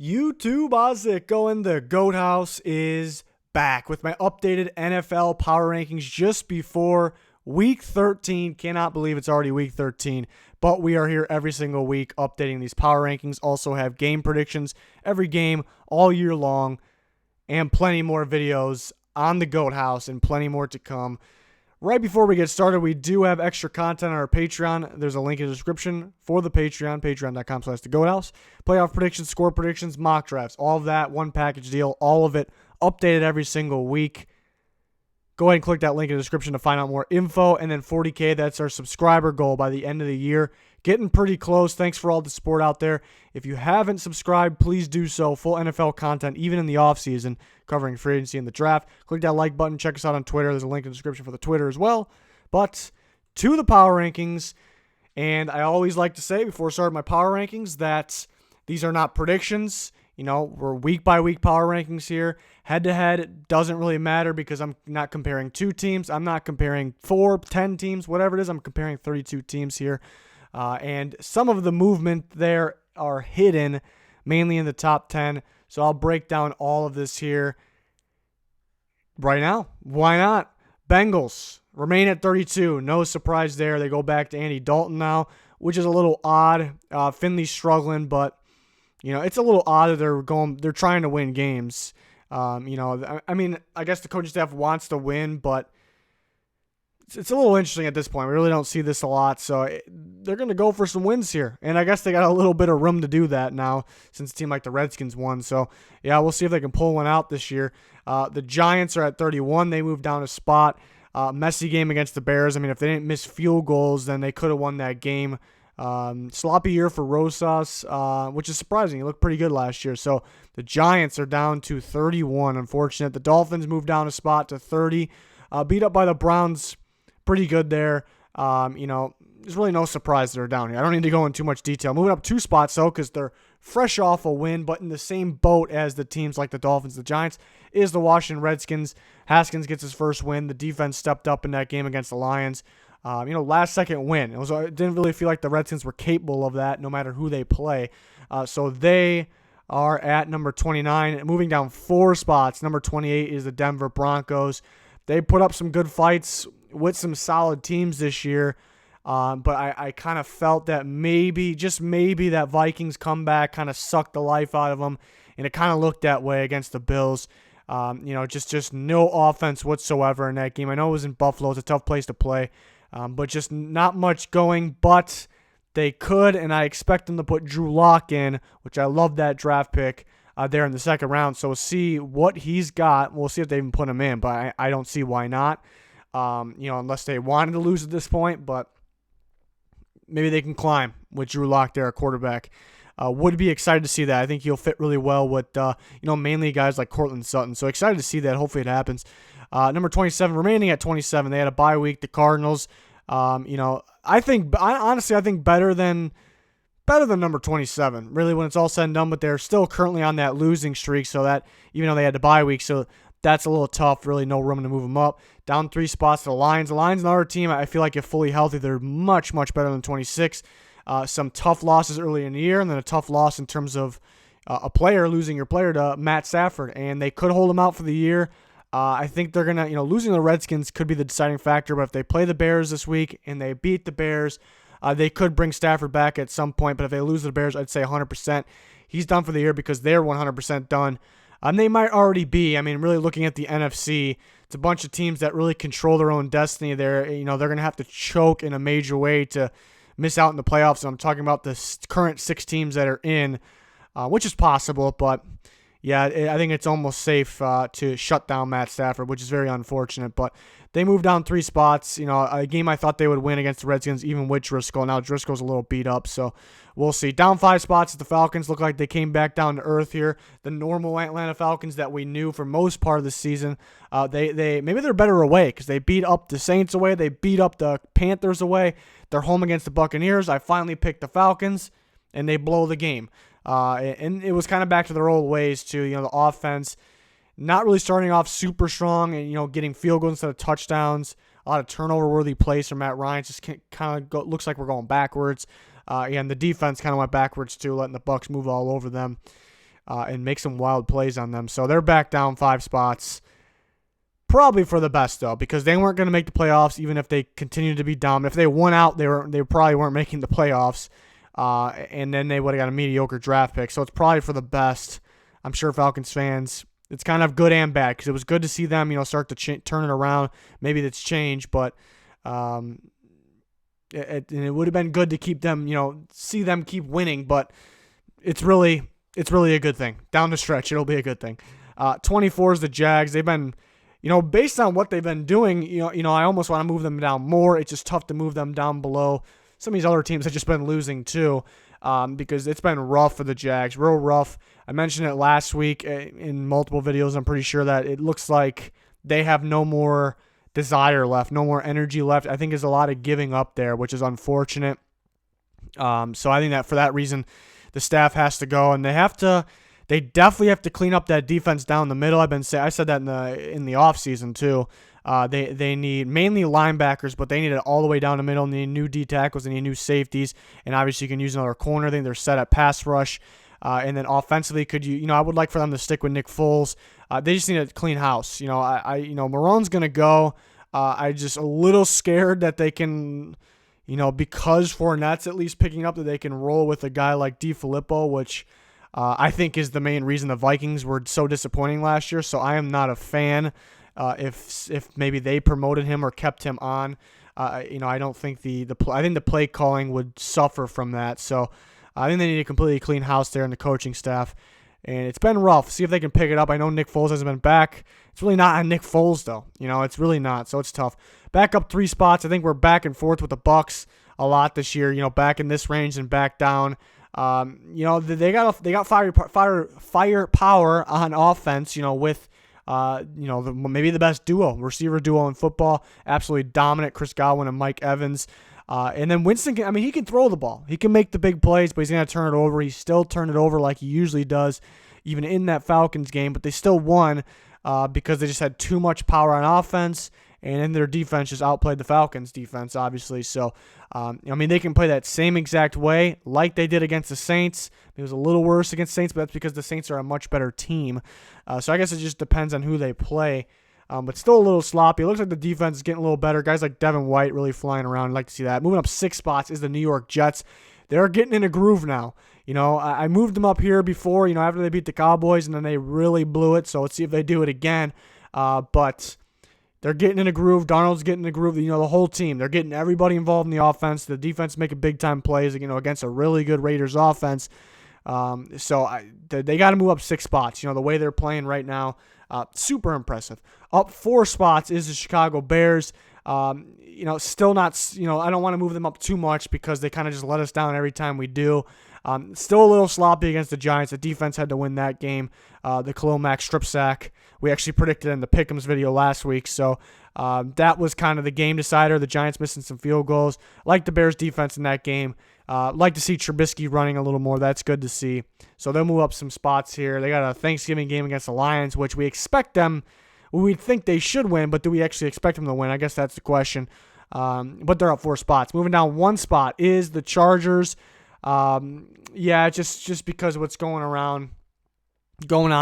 YouTube, how's it going? The Goat House is back with my updated NFL power rankings just before Week 13. Cannot believe it's already Week 13, but we are here every single week updating these power rankings. Also have game predictions every game all year long and plenty more videos on the Goat House and plenty more to come. Right before we get started, we do have extra content on our Patreon. There's a link in the description for the Patreon, patreon.com/thegoathouse. Playoff predictions, score predictions, mock drafts, all of that, one package deal, all of it updated every single week. Go ahead and click that link in the description to find out more info. And then 40K, that's our subscriber goal by the end of the year. Getting pretty close. Thanks for all the support out there. If you haven't subscribed, please do so. Full NFL content, even in the offseason, covering free agency and the draft. Click that like button. Check us out on Twitter. There's a link in the description for the Twitter as well. But to the power rankings, and I always like to say before starting my power rankings that these are not predictions. You know, we're week-by-week power rankings here. Head-to-head, it doesn't really matter because I'm not comparing two teams. I'm not comparing 4, 10 teams, whatever it is. I'm comparing 32 teams here. And some of the movement there are hidden, mainly in the top 10. So I'll break down all of this here right now. Why not? Bengals remain at 32. No surprise there. They go back to Andy Dalton now, which is a little odd. Finley's struggling, but it's a little odd that they're trying to win games. I mean, I guess the coaching staff wants to win, but it's a little interesting at this point. We really don't see this a lot, so they're going to go for some wins here. And I guess they got a little bit of room to do that now since a team like the Redskins won. So, yeah, we'll see if they can pull one out this year. The Giants are at 31. They moved down a spot. Messy game against the Bears. I mean, if they didn't miss field goals, then they could have won that game. Sloppy year for Rosas, which is surprising. He looked pretty good last year. So the Giants are down to 31. Unfortunate. The Dolphins moved down a spot to 30. Beat up by the Browns. Pretty good there. There's really no surprise they're down here. I don't need to go into too much detail. Moving up 2 spots, though, because they're fresh off a win, but in the same boat as the teams like the Dolphins, the Giants, is the Washington Redskins. Haskins gets his first win. The defense stepped up in that game against the Lions. Last second win. It didn't really feel like the Redskins were capable of that, no matter who they play. So they are at number 29, moving down 4 spots. Number 28 is the Denver Broncos. They put up some good fights with some solid teams this year, but I kind of felt that maybe, just maybe, that Vikings comeback kind of sucked the life out of them, and it kind of looked that way against the Bills. Just no offense whatsoever in that game. I know it was in Buffalo. It's a tough place to play. But just not much going, but they could, and I expect them to put Drew Lock in, which I love that draft pick there in the second round. So we'll see what he's got. We'll see if they even put him in, but I don't see why not, unless they wanted to lose at this point, but maybe they can climb with Drew Lock there, a quarterback. Would be excited to see that. I think he'll fit really well with, mainly guys like Cortland Sutton. So excited to see that. Hopefully it happens. Number 27, remaining at 27. They had a bye week. The Cardinals, I think better than number 27, really, when it's all said and done. But they're still currently on that losing streak. So that, even though they had the bye week, so that's a little tough. Really no room to move them up. Down 3 spots to the Lions. The Lions, another team, I feel like if fully healthy, they're much, much better than 26. Some tough losses early in the year, and then a tough loss in terms of losing your player to Matt Stafford. And they could hold him out for the year. I think they're going to, losing the Redskins could be the deciding factor, but if they play the Bears this week and they beat the Bears, they could bring Stafford back at some point, but if they lose the Bears, I'd say 100%. He's done for the year because they're 100% done. They might already be. I mean, really looking at the NFC, it's a bunch of teams that really control their own destiny. They're going to have to choke in a major way to miss out in the playoffs. And I'm talking about the current 6 teams that are in, which is possible, but yeah, I think it's almost safe to shut down Matt Stafford, which is very unfortunate. But they moved down 3 spots. A game I thought they would win against the Redskins, even with Driscoll. Now Driscoll's a little beat up, so we'll see. Down 5 spots at the Falcons. Look like they came back down to earth here. The normal Atlanta Falcons that we knew for most part of the season. Maybe they're better away because they beat up the Saints away. They beat up the Panthers away. They're home against the Buccaneers. I finally picked the Falcons, and they blow the game. And it was kind of back to their old ways too. The offense not really starting off super strong and, getting field goals instead of touchdowns. A lot of turnover-worthy plays from Matt Ryan. Just kind of looks like we're going backwards. And the defense kind of went backwards too, letting the Bucs move all over them. and make some wild plays on them. So they're back down 5 spots. Probably for the best, though, because they weren't going to make the playoffs even if they continued to be dominant. If they won out, they probably weren't making the playoffs, and then they would have got a mediocre draft pick. So it's probably for the best. I'm sure Falcons fans, it's kind of good and bad because it was good to see them, start to turn it around. Maybe that's changed, but it would have been good to keep them, see them keep winning. But it's really a good thing. Down the stretch, it'll be a good thing. 24 is the Jags. They've been, based on what they've been doing, I almost want to move them down more. It's just tough to move them down below. Some of these other teams have just been losing too, because it's been rough for the Jags, real rough. I mentioned it last week in multiple videos. I'm pretty sure that it looks like they have no more desire left, no more energy left. I think there's a lot of giving up there, which is unfortunate. So I think that for that reason, the staff has to go, and they definitely have to clean up that defense down the middle. I said that in the offseason too. They need mainly linebackers, but they need it all the way down the middle. They need new D tackles, they need new safeties, and obviously you can use another corner. I think they're set at pass rush. And then offensively, I would like for them to stick with Nick Foles. They just need a clean house. Marone's gonna go. I just a little scared that they can, because Fournette's at least picking up, that they can roll with a guy like DiFilippo, which I think is the main reason the Vikings were so disappointing last year. So I am not a fan. If maybe they promoted him or kept him on, I don't think I think the play calling would suffer from that. So I think they need a completely clean house there in the coaching staff. And it's been rough. See if they can pick it up. I know Nick Foles hasn't been back. It's really not on Nick Foles, though. It's really not. So it's tough. Back up 3 spots. I think we're back and forth with the Bucs a lot this year. Back in this range and back down. They got firepower on offense. With maybe the best receiver duo in football. Absolutely dominant, Chris Godwin and Mike Evans. And then Winston he can throw the ball. He can make the big plays, but he's going to turn it over. He still turned it over like he usually does, even in that Falcons game. But they still won because they just had too much power on offense, and then their defense just outplayed the Falcons' defense, obviously. So, they can play that same exact way like they did against the Saints. It was a little worse against Saints, but that's because the Saints are a much better team. So I guess it just depends on who they play. But still a little sloppy. It looks like the defense is getting a little better. Guys like Devin White really flying around. I'd like to see that. Moving up 6 spots is the New York Jets. They're getting in a groove now. I moved them up here before, after they beat the Cowboys, and then they really blew it. So let's see if they do it again. But they're getting in a groove. Darnold's getting in a groove. The whole team. They're getting everybody involved in the offense. The defense making big-time plays, against a really good Raiders offense. So they got to move up 6 spots. The way they're playing right now, super impressive. Up 4 spots is the Chicago Bears. Still not. I don't want to move them up too much because they kind of just let us down every time we do. Still a little sloppy against the Giants. The defense had to win that game. The Khalil Mack strip sack. We actually predicted in the Pick'ems video last week. So that was kind of the game decider. The Giants missing some field goals. Like the Bears defense in that game. Like to see Trubisky running a little more. That's good to see. So they'll move up some spots here. They got a Thanksgiving game against the Lions, which we expect them. We think they should win, but do we actually expect them to win? I guess that's the question. But they're up 4 spots. Moving down 1 spot is the Chargers. Just because of what's going on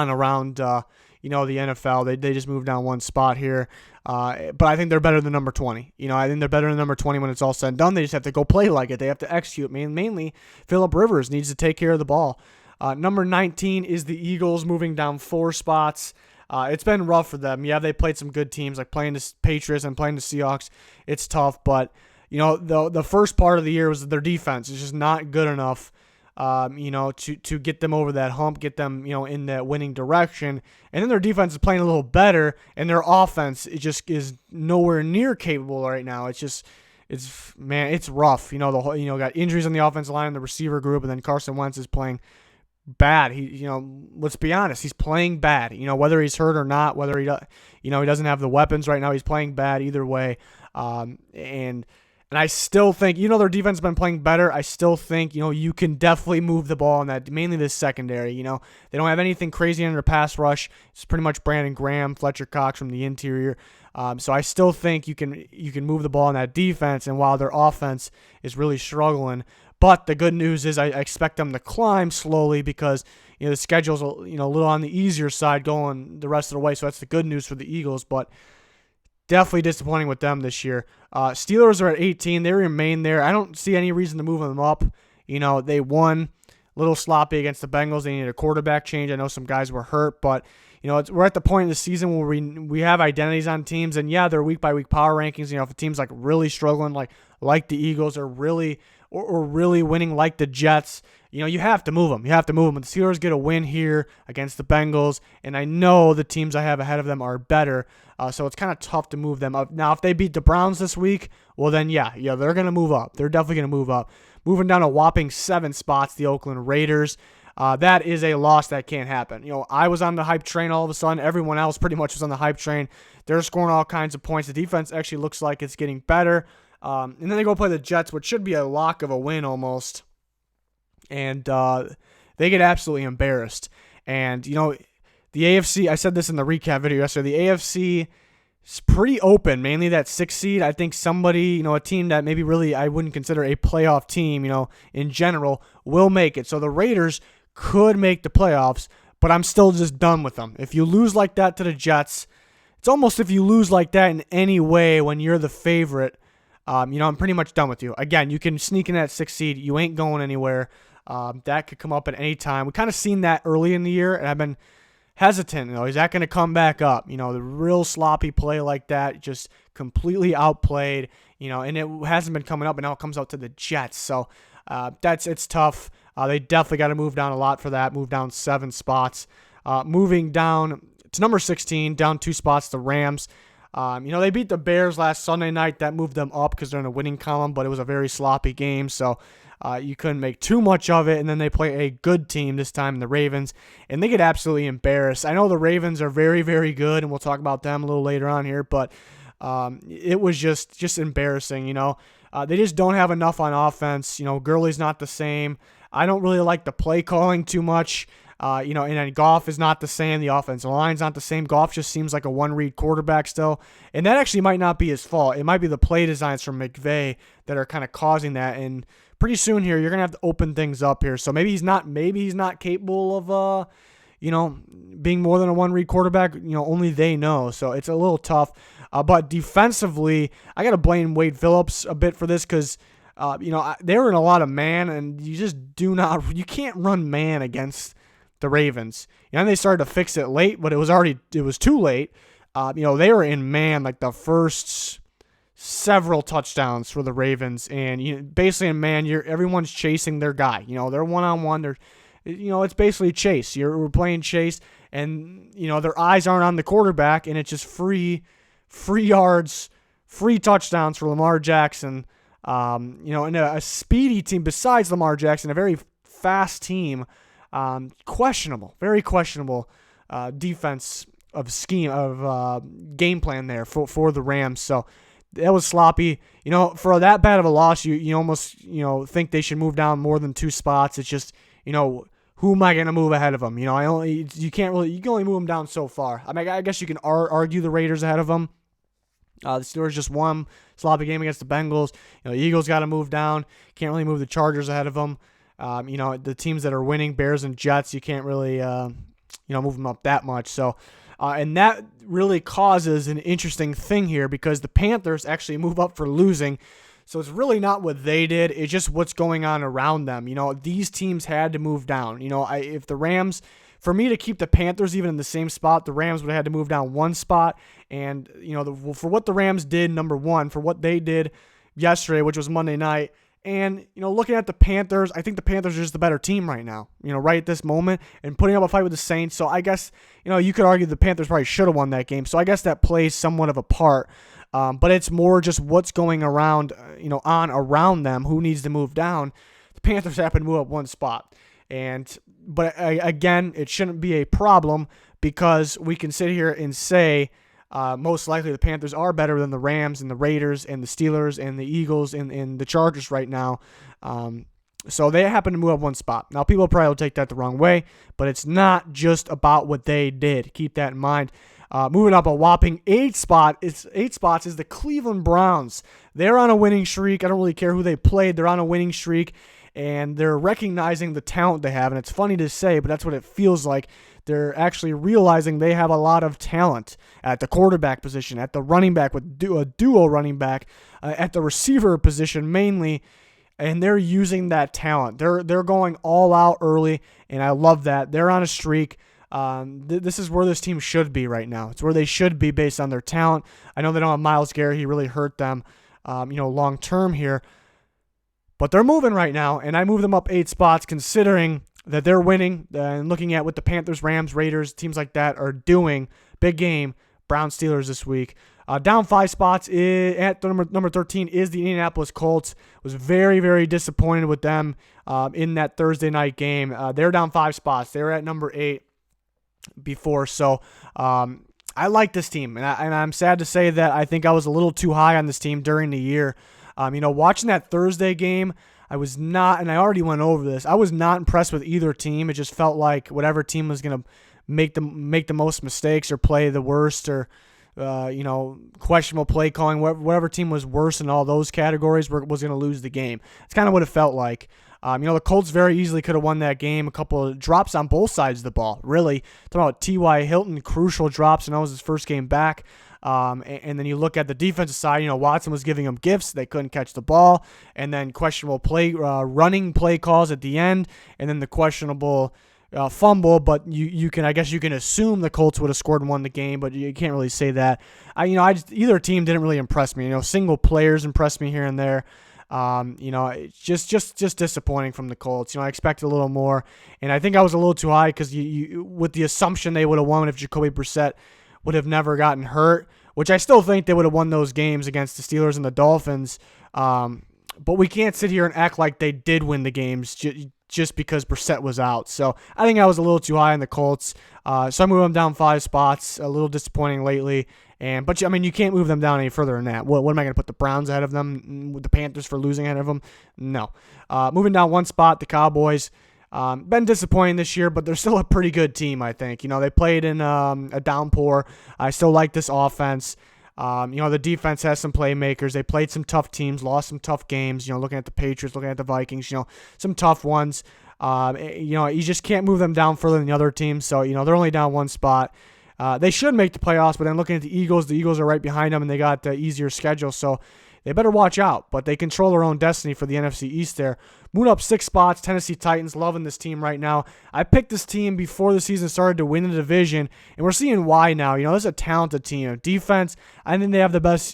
around the NFL. They just moved down 1 spot here. But I think they're better than number 20. I think they're better than number 20 when it's all said and done. They just have to go play like it. They have to execute. Mainly, Phillip Rivers needs to take care of the ball. Number 19 is the Eagles, moving down 4 spots. It's been rough for them. Yeah, they played some good teams, like playing the Patriots and playing the Seahawks. It's tough, but the first part of the year was their defense is just not good enough, to get them over that hump, get them, in that winning direction. And then their defense is playing a little better, and their offense is nowhere near capable right now. It's rough. Got injuries on the offensive line and the receiver group, and then Carson Wentz is playing bad. Let's be honest, he's playing bad. Whether he's hurt or not, whether he doesn't have the weapons right now, he's playing bad either way. And I still think, their defense has been playing better. I still think, you can definitely move the ball in that, mainly this secondary. They don't have anything crazy in their pass rush. It's pretty much Brandon Graham, Fletcher Cox from the interior. So I still think you can move the ball in that defense. And while their offense is really struggling, But the good news is I expect them to climb slowly because the schedule's a little on the easier side going the rest of the way. So that's the good news for the Eagles. But definitely disappointing with them this year. Steelers are at 18. They remain there. I don't see any reason to move them up. They won a little sloppy against the Bengals. They needed a quarterback change. I know some guys were hurt, but we're at the point in the season where we have identities on teams, and yeah, they're week by week power rankings. If a team's like really struggling, like the Eagles, or really winning like the Jets, you have to move them. You have to move them. And the Steelers get a win here against the Bengals, and I know the teams I have ahead of them are better, so it's kind of tough to move them up. Now, if they beat the Browns this week, well then yeah, they're gonna move up. They're definitely gonna move up. Moving down a whopping 7 spots, the Oakland Raiders. That is a loss that can't happen. I was on the hype train all of a sudden. Everyone else pretty much was on the hype train. They're scoring all kinds of points. The defense actually looks like it's getting better. And then they go play the Jets, which should be a lock of a win almost. And they get absolutely embarrassed. And, the AFC, I said this in the recap video yesterday, the AFC is pretty open, mainly that 6th seed. I think somebody, a team that maybe really I wouldn't consider a playoff team, in general, will make it. So the Raiders could make the playoffs, but I'm still just done with them. If you lose like that to the Jets, it's almost if you lose like that in any way when you're the favorite, I'm pretty much done with you. Again, you can sneak in that 6th seed. You ain't going anywhere. That could come up at any time. We kind of seen that early in the year, and I've been hesitant. Is that going to come back up? The real sloppy play like that, just completely outplayed, and it hasn't been coming up, and now it comes out to the Jets. So it's tough. They definitely got to move down a lot for that, move down 7 spots. Moving down to number 16, down 2 spots, the Rams. They beat the Bears last Sunday night. That moved them up because they're in a winning column, but it was a very sloppy game, so you couldn't make too much of it. And then they play a good team this time, the Ravens, and they get absolutely embarrassed. I know the Ravens are very, very good, and we'll talk about them a little later on here, but it was just embarrassing. They just don't have enough on offense. Gurley's not the same. I don't really like the play calling too much. And then Goff is not the same. The offensive line's not the same. Goff just seems like a one-read quarterback still. And that actually might not be his fault. It might be the play designs from McVay that are kind of causing that. And pretty soon here, you're going to have to open things up here. So maybe he's not capable of, being more than a one-read quarterback. Only they know. So it's a little tough. But defensively, I got to blame Wade Phillips a bit for this because they were in a lot of man, and you can't run man against the Ravens. And they started to fix it late, but it was too late. They were in man like the first several touchdowns for the Ravens, and basically in man, everyone's chasing their guy. They're one-on-one. They're, it's basically chase. We're playing chase, and their eyes aren't on the quarterback, and it's just free yards, free touchdowns for Lamar Jackson. And a speedy team besides Lamar Jackson, a very fast team. Very questionable defense of scheme of game plan there for the Rams. So that was sloppy. For that bad of a loss, you almost think they should move down more than 2 spots. It's just who am I going to move ahead of them? You can only move them down so far. I mean, I guess you can argue the Raiders ahead of them. The Steelers just won sloppy game against the Bengals. The Eagles got to move down. Can't really move the Chargers ahead of them. The teams that are winning, Bears and Jets, you can't really, move them up that much. So, and that really causes an interesting thing here because the Panthers actually move up for losing. So it's really not what they did. It's just what's going on around them. These teams had to move down. If the Rams, for me to keep the Panthers even in the same spot, the Rams would have had to move down 1 spot. And, for what the Rams did, number one, for what they did yesterday, which was Monday night, and, looking at the Panthers, I think the Panthers are just the better team right now, right at this moment, and putting up a fight with the Saints. So I guess, you could argue the Panthers probably should have won that game. So I guess that plays somewhat of a part. But it's more just what's going around, around them, who needs to move down. The Panthers happen to move up 1 spot. But again, it shouldn't be a problem because we can sit here and say, most likely the Panthers are better than the Rams and the Raiders and the Steelers and the Eagles and the Chargers right now. So they happen to move up 1 spot. Now, people probably will take that the wrong way, but it's not just about what they did. Keep that in mind. Moving up a whopping 8 spots is the Cleveland Browns. They're on a winning streak. I don't really care who they played. They're on a winning streak. and they're recognizing the talent they have. And it's funny to say, but that's what it feels like. They're actually realizing they have a lot of talent at the quarterback position, at the running back with a duo running back, at the receiver position mainly, and they're using that talent. They're going all out early, and I love that. They're on a streak. This is where this team should be right now. It's where they should be based on their talent. I know they don't have Myles Garrett. He really hurt them, long term here. But they're moving right now, and I move them up 8 spots considering that they're winning and looking at what the Panthers, Rams, Raiders, teams like that are doing. Big game, Browns, Steelers this week. Down 5 spots at number 13 is the Indianapolis Colts. Was very, very disappointed with them in that Thursday night game. They're down 5 spots. They were at number 8 before. So I like this team, and I'm sad to say that I think I was a little too high on this team during the year. Watching that Thursday game, I was not, and I already went over this, I was not impressed with either team. It just felt like whatever team was going to make the most mistakes or play the worst or, questionable play calling, whatever team was worse in all those categories was going to lose the game. It's kind of what it felt like. The Colts very easily could have won that game. A couple of drops on both sides of the ball, really. Talking about T.Y. Hilton, crucial drops, and that was his first game back. And then you look at the defensive side, Watson was giving them gifts. They couldn't catch the ball. And then questionable running play calls at the end. And then the questionable fumble. But you can assume the Colts would have scored and won the game, but you can't really say that. Either team didn't really impress me. Single players impressed me here and there. It's just disappointing from the Colts. I expected a little more. And I think I was a little too high because you with the assumption they would have won if Jacoby Brissett would have never gotten hurt, which I still think they would have won those games against the Steelers and the Dolphins. But we can't sit here and act like they did win the games just because Brissett was out. So I think I was a little too high on the Colts. So I moved them down 5 spots. A little disappointing lately. But you can't move them down any further than that. What am I going to put the Browns ahead of them? With the Panthers for losing ahead of them? No. Moving down 1 spot, the Cowboys. Been disappointing this year, but they're still a pretty good team, I think. They played in a downpour. I still like this offense. The defense has some playmakers. They played some tough teams, lost some tough games. Looking at the Patriots, looking at the Vikings, some tough ones. You just can't move them down further than the other teams. So, they're only down 1 spot. They should make the playoffs, but then looking at the Eagles are right behind them, and they got the easier schedule. So they better watch out, but they control their own destiny for the NFC East there. Moving up 6 spots, Tennessee Titans, loving this team right now. I picked this team before the season started to win the division, and we're seeing why now. This is a talented team. Defense, I think they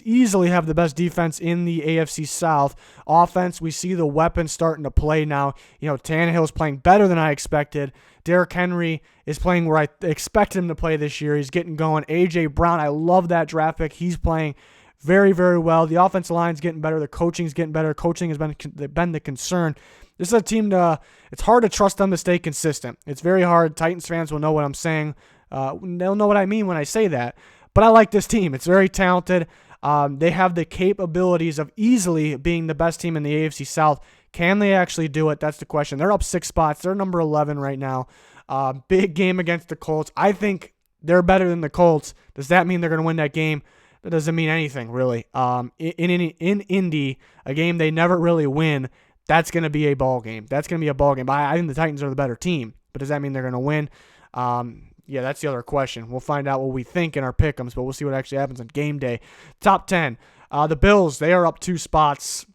easily have the best defense in the AFC South. Offense, we see the weapons starting to play now. Tannehill's playing better than I expected. Derrick Henry is playing where I expected him to play this year. He's getting going. A.J. Brown, I love that draft pick. He's playing very, very well. The offensive line's getting better. The coaching's getting better. Coaching has been the concern. This is a team it's hard to trust them to stay consistent. It's very hard. Titans fans will know what I'm saying. They'll know what I mean when I say that. But I like this team. It's very talented. They have the capabilities of easily being the best team in the AFC South. Can they actually do it? That's the question. They're up 6 spots. They're number 11 right now. Big game against the Colts. I think they're better than the Colts. Does that mean they're going to win that game? That doesn't mean anything, really. In Indy, a game they never really win, that's going to be a ball game. That's going to be a ball game. I think the Titans are the better team, but does that mean they're going to win? That's the other question. We'll find out what we think in our pick'ems, but we'll see what actually happens on game day. Top 10. The Bills, they are up 2 spots.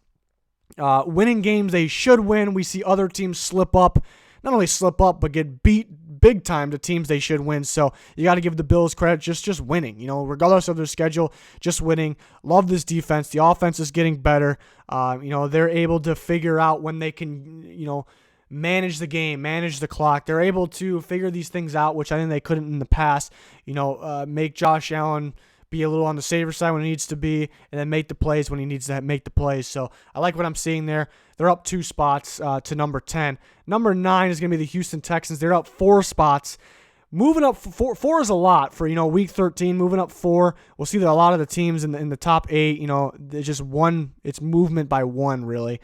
Winning games they should win. We see other teams slip up. Not only slip up, but get beat big time to teams they should win. So you got to give the Bills credit just winning. Regardless of their schedule, just winning. Love this defense. The offense is getting better. They're able to figure out when they can, manage the game, manage the clock. They're able to figure these things out, which I think they couldn't in the past. Make Josh Allen be a little on the safer side when he needs to be, and then make the plays when he needs to make the plays. So I like what I'm seeing there. They're up 2 spots to number 10. Number 9 is going to be the Houston Texans. They're up 4 spots. Moving up 4 is a lot for, week 13. Moving up 4. We'll see that a lot of the teams in the top 8, it's just it's movement by 1, really.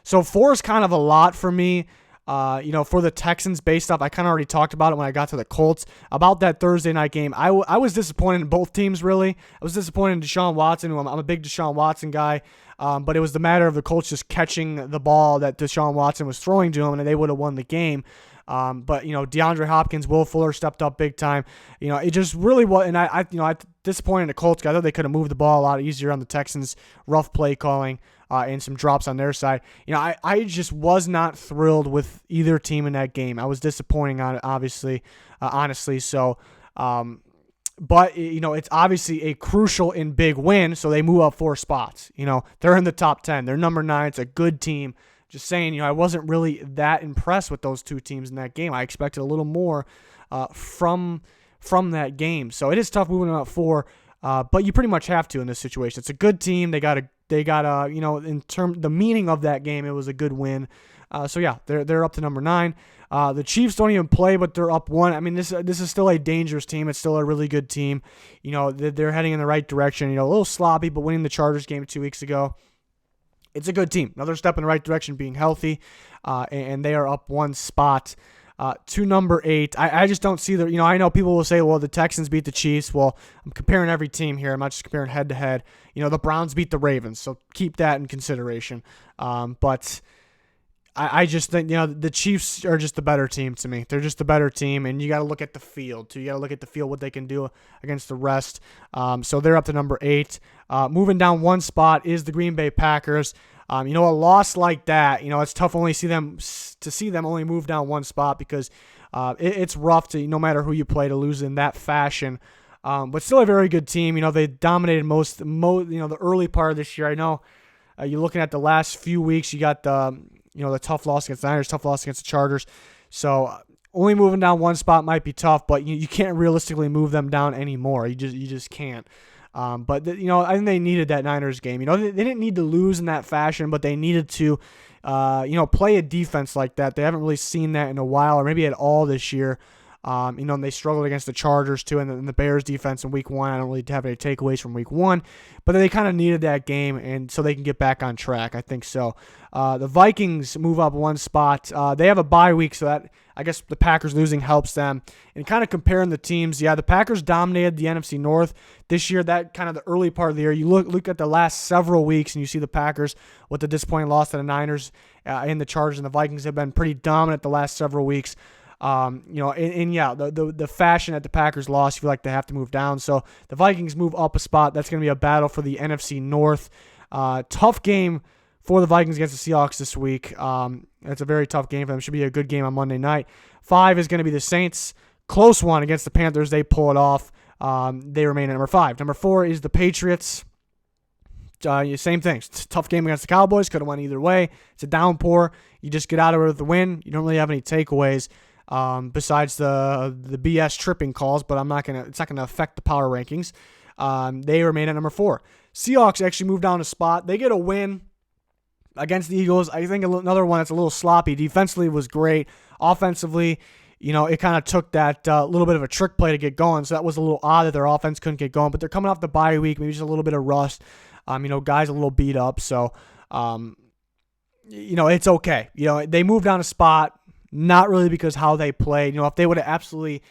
So 4 is kind of a lot for me. For the Texans based off, I kind of already talked about it when I got to the Colts, about that Thursday night game. I was disappointed in both teams, really. I was disappointed in Deshaun Watson, who I'm a big Deshaun Watson guy, but it was the matter of the Colts just catching the ball that Deshaun Watson was throwing to him, and they would have won the game. But DeAndre Hopkins, Will Fuller stepped up big time. It just really was, and I disappointed in the Colts. I thought they could have moved the ball a lot easier on the Texans. Rough play calling. And some drops on their side. I just was not thrilled with either team in that game. I was disappointing on it, obviously, honestly. So, but it's obviously a crucial and big win. So they move up 4 spots. They're in the top 10. They're number 9. It's a good team. Just saying, I wasn't really that impressed with those 2 teams in that game. I expected a little more from that game. So it is tough moving them up 4. But you pretty much have to in this situation. It's a good team. They got in terms the meaning of that game, it was a good win. So yeah, they're up to number 9. The Chiefs don't even play, but they're up 1. I mean, this is still a dangerous team. It's still a really good team. They're heading in the right direction. A little sloppy, but winning the Chargers game 2 weeks ago. It's a good team. Another step in the right direction, being healthy, and they are up 1 spot. To number 8, I just don't see the, I know people will say, well, the Texans beat the Chiefs. Well, I'm comparing every team here. I'm not just comparing head to head. The Browns beat the Ravens, so keep that in consideration. But I just think, the Chiefs are just the better team to me. They're just the better team, and you got to look at the field, too. You got to look at the field, what they can do against the rest. So they're up to number 8. Moving down 1 spot is the Green Bay Packers. A loss like that, it's tough to see them only move down 1 spot because it's rough to, no matter who you play, to lose in that fashion. But still a very good team. They dominated the early part of this year. I know you're looking at the last few weeks. You got the tough loss against the Niners, tough loss against the Chargers. So only moving down 1 spot might be tough, but you can't realistically move them down anymore. You just can't. But I think they needed that Niners game. They didn't need to lose in that fashion, but they needed to, play a defense like that. They haven't really seen that in a while, or maybe at all this year. And they struggled against the Chargers too, and the Bears defense in Week 1. I don't really have any takeaways from Week 1, but they kind of needed that game, and so they can get back on track. I think so. The Vikings move up 1 spot. They have a bye week, so that, I guess, the Packers losing helps them. And kind of comparing the teams, yeah, the Packers dominated the NFC North this year. That kind of the early part of the year. You look at the last several weeks, and you see the Packers with the disappointing loss to the Niners and the Chargers, and the Vikings have been pretty dominant the last several weeks. The fashion that the Packers lost, you feel like they have to move down. So the Vikings move up a spot. That's going to be a battle for the NFC North. Tough game for the Vikings against the Seahawks this week. It's a very tough game for them. Should be a good game on Monday night. 5 is going to be the Saints. Close one against the Panthers. They pull it off. They remain at number 5. Number 4 is the Patriots. Same thing. It's a tough game against the Cowboys. Could have went either way. It's a downpour. You just get out of it with the win. You don't really have any takeaways. Besides the BS tripping calls, but it's not gonna affect the power rankings. They remain at number 4. Seahawks actually moved down a spot. They get a win against the Eagles. I think another one that's a little sloppy. Defensively was great. Offensively, it kind of took that little bit of a trick play to get going. So that was a little odd that their offense couldn't get going. But they're coming off the bye week, maybe just a little bit of rust. Guys a little beat up. So, it's okay. They moved down a spot. Not really because how they played. If they would have absolutely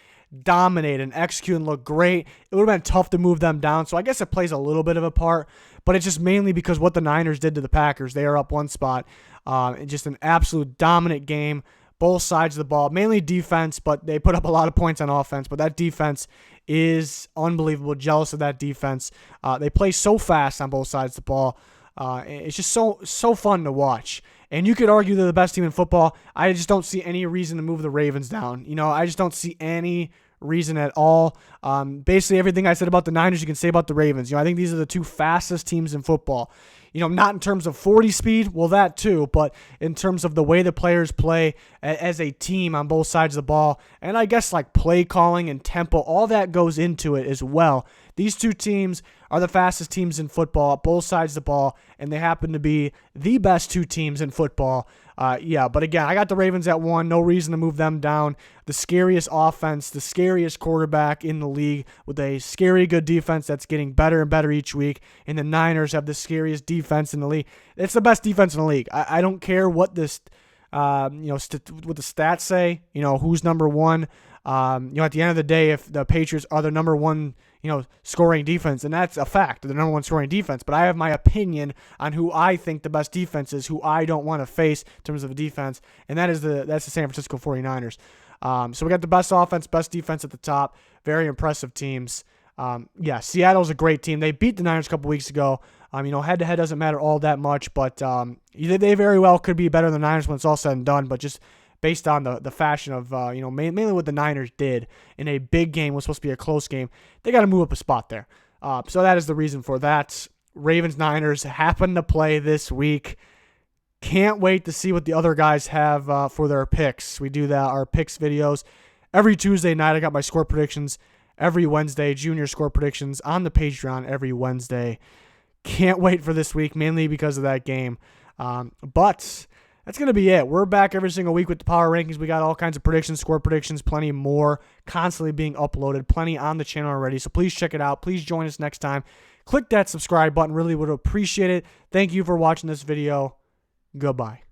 dominated and executed and looked great, it would have been tough to move them down. So I guess it plays a little bit of a part, but it's just mainly because what the Niners did to the Packers. They are up 1 spot. Just an absolute dominant game, both sides of the ball. Mainly defense, but they put up a lot of points on offense. But that defense is unbelievable. Jealous of that defense. They play so fast on both sides of the ball. It's just so fun to watch. And you could argue they're the best team in football. I just don't see any reason to move the Ravens down. I just don't see any reason at all. Basically, everything I said about the Niners, you can say about the Ravens. I think these are the 2 fastest teams in football. Not in terms of 40 speed, well, that too, but in terms of the way the players play as a team on both sides of the ball. And I guess like play calling and tempo, all that goes into it as well. These 2 teams are the fastest teams in football, both sides of the ball, and they happen to be the best 2 teams in football. But again, I got the Ravens at 1. No reason to move them down. The scariest offense, the scariest quarterback in the league with a scary good defense that's getting better and better each week. And the Niners have the scariest defense in the league. It's the best defense in the league. I don't care what this what the stats say, who's number one. At the end of the day, if the Patriots are the number one, scoring defense, and that's a fact, they're the number one scoring defense. But I have my opinion on who I think the best defense is, who I don't want to face in terms of a defense, and that's the San Francisco 49ers. So we got the best offense, best defense at the top. Very impressive teams. Seattle's a great team. They beat the Niners a couple weeks ago. Head-to-head doesn't matter all that much, but they very well could be better than the Niners when it's all said and done. But just based on the fashion of, mainly what the Niners did in a big game, was supposed to be a close game, they got to move up a spot there. So that is the reason for that. Ravens-Niners happen to play this week. Can't wait to see what the other guys have for their picks. We do our picks videos every Tuesday night. I got my score predictions every Wednesday, junior score predictions on the Patreon every Wednesday. Can't wait for this week, mainly because of that game. But that's going to be it. We're back every single week with the power rankings. We got all kinds of predictions, score predictions, plenty more constantly being uploaded, plenty on the channel already. So please check it out. Please join us next time. Click that subscribe button. Really would appreciate it. Thank you for watching this video. Goodbye.